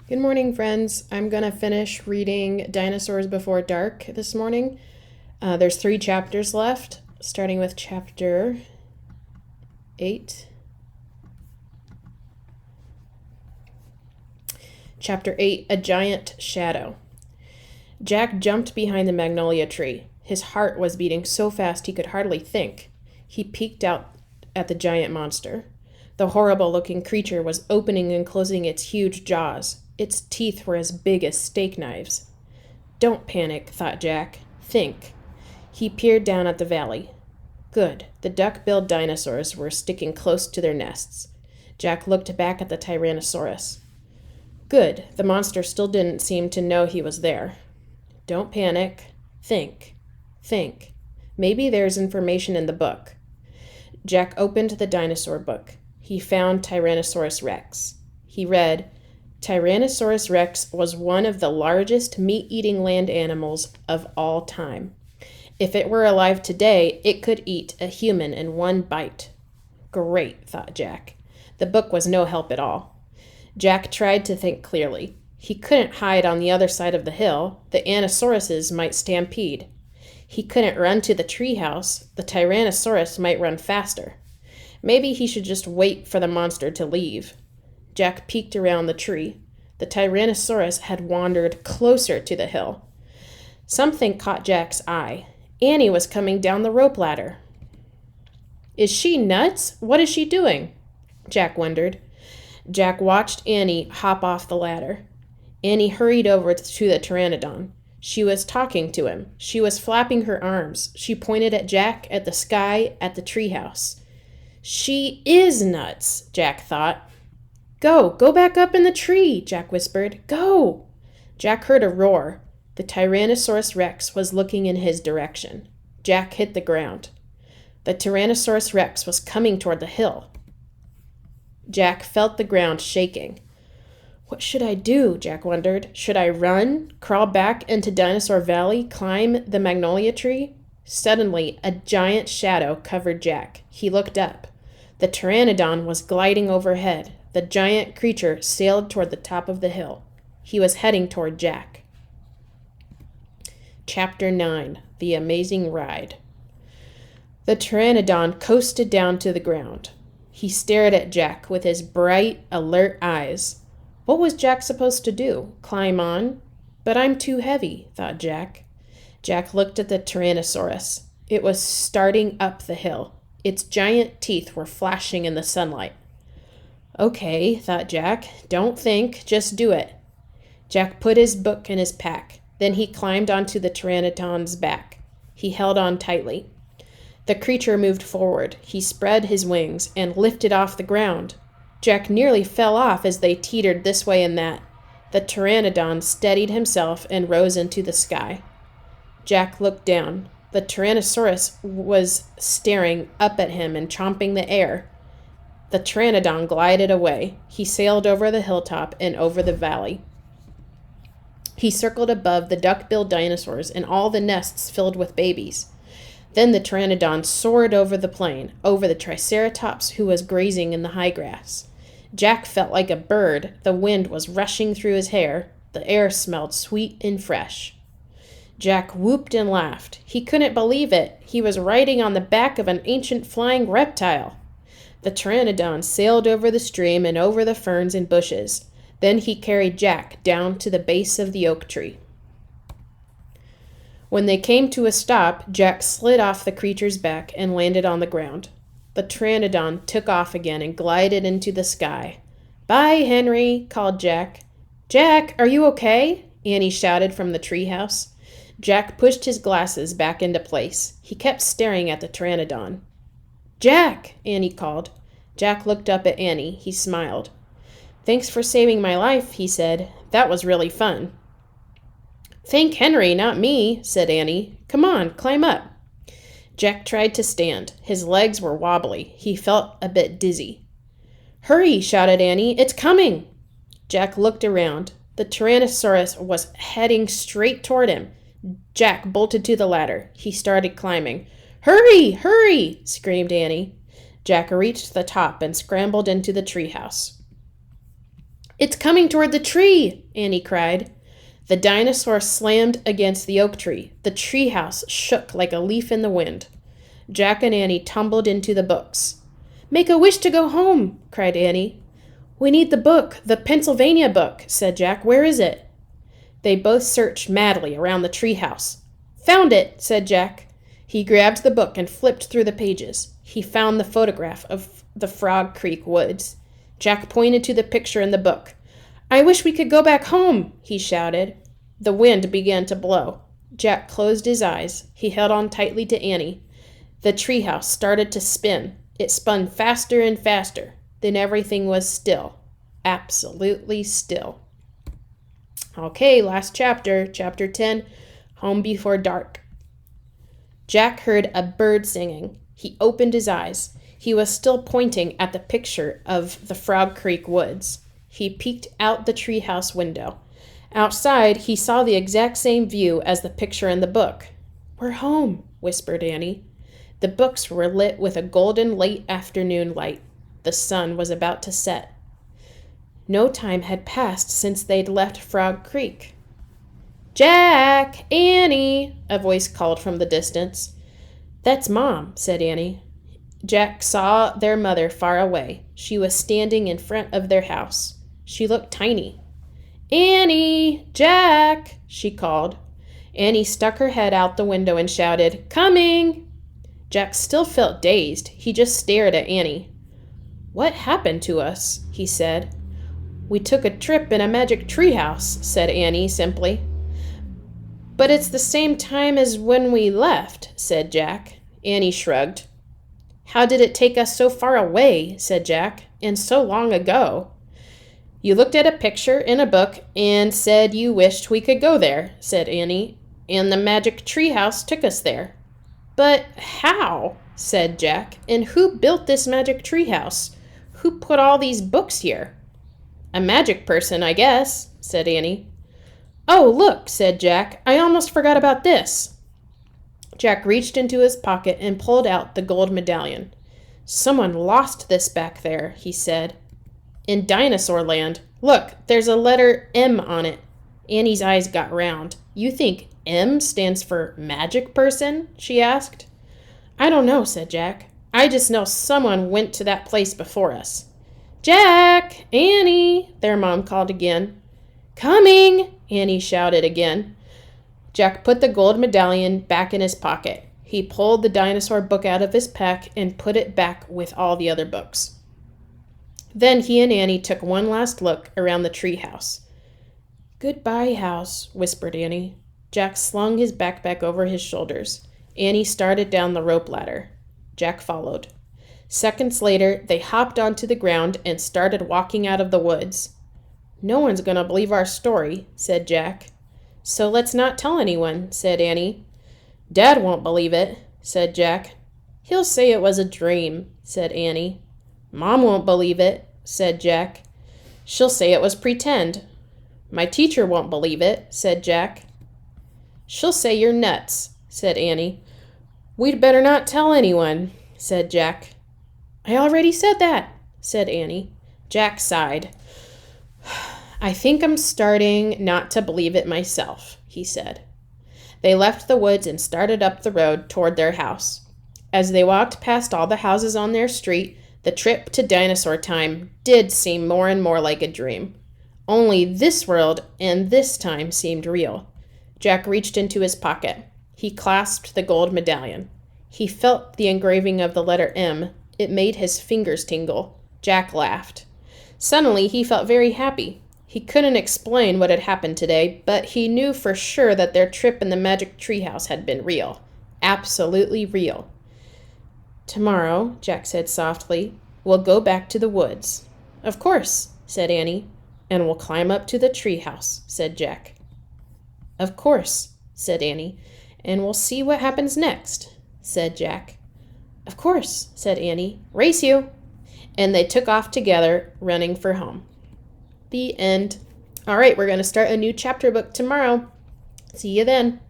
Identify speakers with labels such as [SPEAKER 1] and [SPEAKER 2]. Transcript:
[SPEAKER 1] Good morning, friends. I'm going to finish reading Dinosaurs Before Dark this morning. There's 3 chapters left, starting with chapter 8. Chapter 8, A Giant Shadow. Jack jumped behind the magnolia tree. His heart was beating so fast he could hardly think. He peeked out at the giant monster. The horrible-looking creature was opening and closing its huge jaws. Its teeth were as big as steak knives. Don't panic, thought Jack. Think. He peered down at the valley. Good. The duck-billed dinosaurs were sticking close to their nests. Jack looked back at the Tyrannosaurus. Good. The monster still didn't seem to know he was there. Don't panic. Think. Think. Maybe there's information in the book. Jack opened the dinosaur book. He found Tyrannosaurus Rex. He read, Tyrannosaurus Rex was one of the largest meat-eating land animals of all time. If it were alive today, it could eat a human in one bite. Great, thought Jack. The book was no help at all. Jack tried to think clearly. He couldn't hide on the other side of the hill. The Anosauruses might stampede. He couldn't run to the treehouse. The Tyrannosaurus might run faster. Maybe he should just wait for the monster to leave. Jack peeked around the tree. The Tyrannosaurus had wandered closer to the hill. Something caught Jack's eye. Annie was coming down the rope ladder. Is she nuts? What is she doing? Jack wondered. Jack watched Annie hop off the ladder. Annie hurried over to the pteranodon. She was talking to him. She was flapping her arms. She pointed at Jack, at the sky, at the treehouse. She is nuts, Jack thought. Go back up in the tree, Jack whispered. Go! Jack heard a roar. The Tyrannosaurus Rex was looking in his direction. Jack hit the ground. The Tyrannosaurus Rex was coming toward the hill. Jack felt the ground shaking. What should I do? Jack wondered. Should I run, crawl back into Dinosaur Valley, climb the magnolia tree? Suddenly, a giant shadow covered Jack. He looked up. The pteranodon was gliding overhead. The giant creature sailed toward the top of the hill. He was heading toward Jack. Chapter 9, The Amazing Ride. The pteranodon coasted down to the ground. He stared at Jack with his bright, alert eyes. What was Jack supposed to do? Climb on? But I'm too heavy, thought Jack. Jack looked at the Tyrannosaurus. It was starting up the hill. Its giant teeth were flashing in the sunlight. Okay, thought Jack. Don't think, just do it. Jack put his book in his pack. Then he climbed onto the pteranodon's back. He held on tightly. The creature moved forward. He spread his wings and lifted off the ground. Jack nearly fell off as they teetered this way and that. The pteranodon steadied himself and rose into the sky. Jack looked down. The Tyrannosaurus was staring up at him and chomping the air. The pteranodon glided away. He sailed over the hilltop and over the valley. He circled above the duck-billed dinosaurs and all the nests filled with babies. Then the pteranodon soared over the plain, over the triceratops who was grazing in the high grass. Jack felt like a bird. The wind was rushing through his hair. The air smelled sweet and fresh. Jack whooped and laughed. He couldn't believe it. He was riding on the back of an ancient flying reptile. The pteranodon sailed over the stream and over the ferns and bushes. Then he carried Jack down to the base of the oak tree. When they came to a stop, Jack slid off the creature's back and landed on the ground. The pteranodon took off again and glided into the sky. Bye, Henry, called Jack. Jack, are you okay? Annie shouted from the treehouse. Jack pushed his glasses back into place. He kept staring at the pteranodon. Jack, Annie called. Jack looked up at Annie. He smiled. Thanks for saving my life, he said. That was really fun. Thank Henry, not me, said Annie. Come on, climb up. Jack tried to stand. His legs were wobbly. He felt a bit dizzy. Hurry, shouted Annie. It's coming. Jack looked around. The Tyrannosaurus was heading straight toward him. Jack bolted to the ladder. He started climbing. Hurry, hurry, screamed Annie. Jack reached the top and scrambled into the treehouse. It's coming toward the tree, Annie cried. The dinosaur slammed against the oak tree. The treehouse shook like a leaf in the wind. Jack and Annie tumbled into the books. Make a wish to go home, cried Annie. We need the book, the Pennsylvania book, said Jack. Where is it? They both searched madly around the treehouse. Found it, said Jack. He grabbed the book and flipped through the pages. He found the photograph of the Frog Creek woods. Jack pointed to the picture in the book. I wish we could go back home, he shouted. The wind began to blow. Jack closed his eyes. He held on tightly to Annie. The treehouse started to spin. It spun faster and faster. Then everything was still. Absolutely still. Okay, last chapter, chapter 10, Home Before Dark. Jack heard a bird singing. He opened his eyes. He was still pointing at the picture of the Frog Creek woods. He peeked out the treehouse window. Outside, he saw the exact same view as the picture in the book. We're home, whispered Annie. The books were lit with a golden late afternoon light. The sun was about to set. No time had passed since they'd left Frog Creek. Jack! Annie! A voice called from the distance. That's Mom, said Annie. Jack saw their mother far away. She was standing in front of their house. She looked tiny. Annie! Jack! She called. Annie stuck her head out the window and shouted, Coming! Jack still felt dazed. He just stared at Annie. What happened to us? He said. We took a trip in a magic treehouse, said Annie simply. But it's the same time as when we left, said Jack. Annie shrugged. How did it take us so far away, said Jack, and so long ago? You looked at a picture in a book and said you wished we could go there, said Annie, and the magic treehouse took us there. But how? Said Jack. And who built this magic treehouse? Who put all these books here? A magic person, I guess, said Annie. Oh, look, said Jack. I almost forgot about this. Jack reached into his pocket and pulled out the gold medallion. Someone lost this back there, he said. In Dinosaur Land. Look, there's a letter M on it. Annie's eyes got round. You think M stands for magic person? She asked. I don't know, said Jack. I just know someone went to that place before us. Jack! Annie! Their mom called again. Coming! Annie shouted again. Jack put the gold medallion back in his pocket. He pulled the dinosaur book out of his pack and put it back with all the other books. Then he and Annie took one last look around the treehouse. Goodbye, house, whispered Annie. Jack slung his backpack over his shoulders. Annie started down the rope ladder. Jack followed. Seconds later, they hopped onto the ground and started walking out of the woods. No one's going to believe our story, said Jack. So let's not tell anyone, said Annie. Dad won't believe it, said Jack. He'll say it was a dream, said Annie. Mom won't believe it, said Jack. She'll say it was pretend. My teacher won't believe it, said Jack. She'll say you're nuts, said Annie. We'd better not tell anyone, said Jack. I already said that, said Annie. Jack sighed. I think I'm starting not to believe it myself, he said. They left the woods and started up the road toward their house. As they walked past all the houses on their street, the trip to Dinosaur Time did seem more and more like a dream. Only this world and this time seemed real. Jack reached into his pocket. He clasped the gold medallion. He felt the engraving of the letter M. It made his fingers tingle. Jack laughed. Suddenly, he felt very happy. He couldn't explain what had happened today, but he knew for sure that their trip in the magic treehouse had been real. Absolutely real. Tomorrow, Jack said softly, we'll go back to the woods. Of course, said Annie. And we'll climb up to the treehouse, said Jack. Of course, said Annie. And we'll see what happens next, said Jack. Of course, said Annie. Race you! And they took off together, running for home. The end. All right, we're going to start a new chapter book tomorrow. See you then.